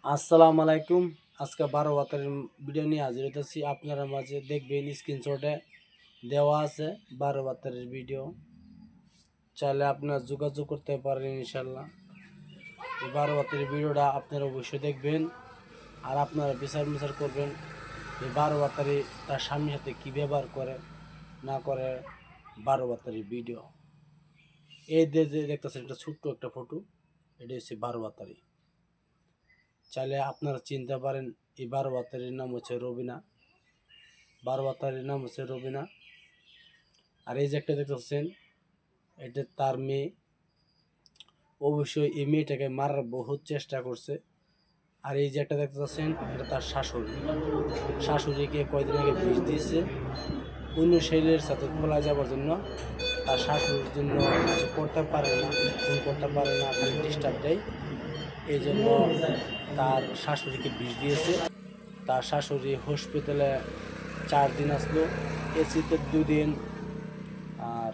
আসসালামু আলাইকুম। আজকে 12 বাতের ভিডিও নিয়ে হাজির হইতেছি আপনারা মাঝে। দেখবেন স্ক্রিনশটে দেওয়া আছে 12 বাতের ভিডিও, চাইলে আপনারা যোগাযোগ করতে পারেন ইনশাল্লাহ। এই 12 বাতের ভিডিওটা আপনারা অবশ্যই দেখবেন আর আপনারা বিচার করবেন এই 12 বাতারি তার স্বামীর সাথে কী ব্যবহার করে না করে। 12 বাতারি ভিডিও এই যে দেখতেছেন একটা ছোট্ট একটা ফটো, এটা হচ্ছে 12 বাতারি। চাইলে আপনারা চিনতে পারেন এই 12 বাতারির নাম হচ্ছে রবিনা। 12 বাতারির নাম হচ্ছে রবিনা। আর এই যে একটা দেখতেছেন এটা তার মেয়ে। অবশ্যই এই মেয়েটাকে মারার বহুত চেষ্টা করছে। আর এই যে একটা দেখতে পাচ্ছেন এটা তার শাশুড়িকে কয়দিন আগে বিষ দিয়েছে অন্য ছেলের সাথে খোলা যাওয়ার জন্য। তার শাশুড়ির জন্য কিছু করতে পারে না, ফোন করতে পারে না, খালি ডিস্টার্ব দেয়। এই জন্য তার শাশুড়িকে বিষ দিয়েছে। তার শাশুড়ি হসপিটালে 4 দিন আসলো, এসিতে 2 দিন, আর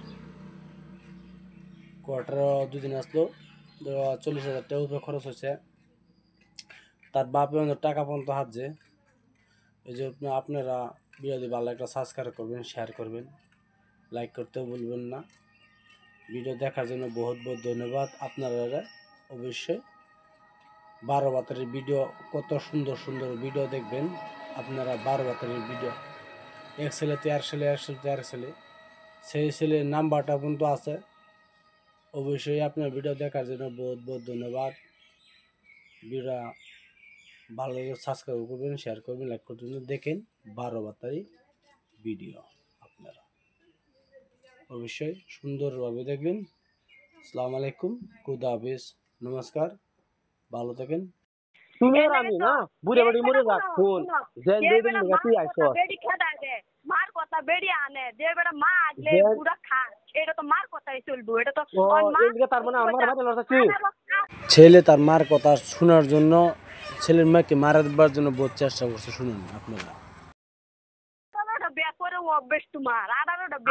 কোয়ার্টারও 2 দিন আসলো। 40,000 টাকা উপরে খরচ হয়েছে। তার বাপে টাকা পর্যন্ত হাতছে। এই যে আপনারা ভিডিও ভালো একটা সাবস্ক্রাইব করবেন, শেয়ার করবেন, লাইক করতেও ভুলবেন না। ভিডিও দেখার জন্য বহুত বহুত ধন্যবাদ আপনারা। অবশ্যই 12 বাতারের ভিডিও, কত সুন্দর সুন্দর ভিডিও দেখবেন আপনারা। 12 বাতারের ভিডিও এক ছেলেতে আর ছেলে সেই ছেলের নাম্বারটা পর্যন্ত আছে। অবশ্যই আপনার ভিডিও দেখার জন্য বহুত বহুত ধন্যবাদ। ভিডিওটা ভালো লাগে সাবস্ক্রাইব করবেন, শেয়ার করবেন, লাইক করবেন। দেখেন 12 বাতারি ভিডিও আপনারা অবশ্যই সুন্দরভাবে দেখবেন। আসসালামু আলাইকুম, খুদা হাফেজ, নমস্কার, ভালো থাকেন। তুমি আর আমি না বুড়ে বাড়ি মরে যাক ফোন জেন দে দিন তুই আইছো বেডি খেদা দে মার কথা বেডি আনে দে বেটা মা আগলে পুরা খা। এটা তো মার কথাই চলবো, এটা তো এদিকে তার মানে আমার বাড়ি লড়াচ্ছি। ছেলে তার মার কথা শোনার জন্য, ছেলের মাকে মারা দেবার জন্য বহুত চেষ্টা করছে। শুনুন আপনারা।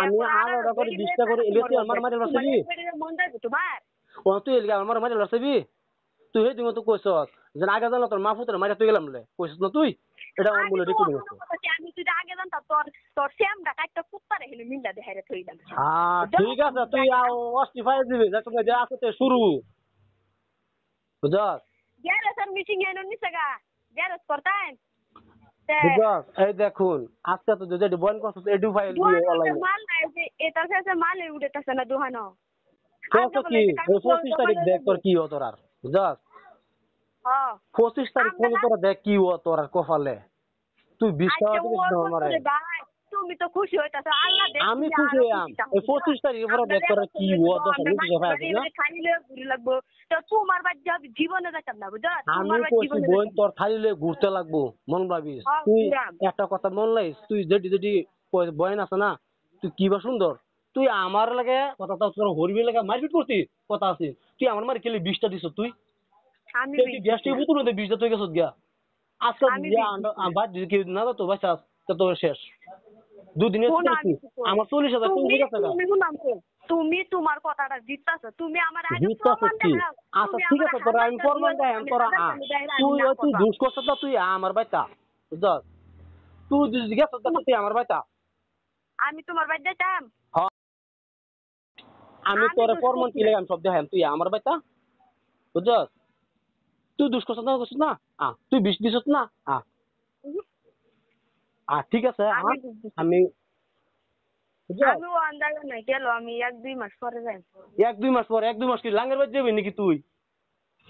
আমি আরো করে 20টা করে এলিয়ে আমার মারি লড়াচ্ছি। তুই এলিয়ে আমার মারি লড়াচ্ছি। তুই হে দিমতো কইছ যে আগে জানো তোর মা ফুতের মারি তুই গেলাম লে কইছিস না তুই। এটা আমার বলে রেখে দিছ। আমি তুই আগে জানতা তোর সেমটা কাটটা কুত্তারে হেলে মিল্লা দে হেরে থইলাম। হ্যাঁ ঠিক আছে, তুই অস্টিফাই দিবি যা তুমি যা আছে শুরু বুঝছস। গ্যারেজের মিটিং এনো নিছেগা গ্যারেজ করতাম। বুঝছস এই দেখুন আজকে তো যদি বয়ন করছ এডু ফাইল দিয়ে অনলাইনে মাল নাই যে এটা কাছে মাল উড়েতাছে না দোহানো। তো কি 25 তারিখ দেখ তোর কি হতো আর বুঝছস। হ্যাঁ 25 তারিখ কোন তোরা দেখ কি হতো আর কপালে তুই 20 টাকা দিবি আমারে। তুমি তো খুশি হইতাছ আল্লাহ দেখ আমি খুশি হইলাম এই 25 তারিখে পরে দেখ তোরা কি হতো আমি বুঝে পাইছি না। খাইলে ঘুরে লাগবো তো তোমার বাদ যাব জীবনে যাইতাম না বুঝছ। আমি কইছি বোন তোর খাইলে ঘুরতে লাগবো মন ভাবিস। তুই একটা কথা মন লাইস তুই যেটি বয়ন আছে না তুই কি বা সুন্দর তুই আমার লাগে কথা তোর হরবি লাগে মারপিট করছিস কথা আছে। তুই আমার মারি খেলে 20টা দিছ তুই তুই গ্যাসটি বুতুর মধ্যে 20টা তুই গেছত গিয়া আজকে বাদ যদি কেউ না তো বাচ্চা তো শেষ 2 দিনের আমার 40,000 তুমি ঠিক আছে। তুমি তোমার কথাটা জিততাছ তুমি আমার আগে প্রমাণ দেখাও। আচ্ছা ঠিক আছে তোরা আমি প্রমাণ দেখাম তোরা তুই দুষ করছিস না তুই আমার বাইতা বুঝছস। তুই যদি গেছস তুই আমার বাইতা আমি তোমার বাড়ি যাইতাম। আমি তোর প্রমাণ কি লাগাম সব দেখাম তুই আমার বাইতা বুঝছস। তুই দুষ করছিস না তুই বিষ দিছস না ঠিক আছে আমি আমি 1-2 মাস পরে যাই। 1-2 মাস পর 1-2 মাস কি লাঙ্গের বাড়ি যাবি নাকি তুই?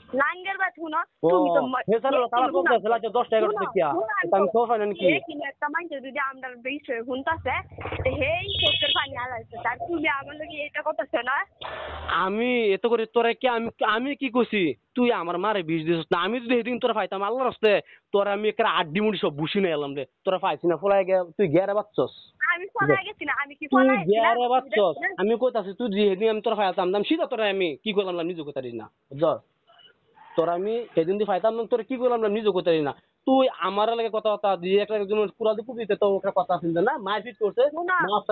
লাঙ্গের বাড়ি শুনো তুমি তো হেসার তালা কোন আছে লাগে 10 টাকা করে দেখিয়া আমি তো ফাইন নাকি একটা মাইন্ড যদি আমরা বিষয় হুনতাছে হেই চোখের পানি আলাইছে তার তুমি আমার লাগি এটা করতেছ না। আমি এত করে তোরে কি আমি কি কইছি তুই আমার মারে বিষ দিছস না। আমি যদি সেদিন তোরা পাইতাম আল্লাহর রাস্তে তোরা আমি একটা আড্ডি মুড়ি সব বুঝি না এলাম রে তোরা পাইছি না ফলাই গে তুই গেরে বাচ্চস। আমি ফলাই গেছি না আমি কি ফলাই তুই গেরে বাচ্চস আমি কইতাছি তুই যেদিন আমি তোরা পাইতাম দাম সিধা তোরা আমি কি করলাম না নিজে কইতারি না বুঝছস। তোরা আমি সেদিন দি পাইতাম না তোরা কি করলাম না নিজে কইতারি না। তুই আমার লাগে কথা দিয়ে একটা একজন পুরা দুপুর দিতে তো একটা কথা শুনতে না মারপিট করছে মাছ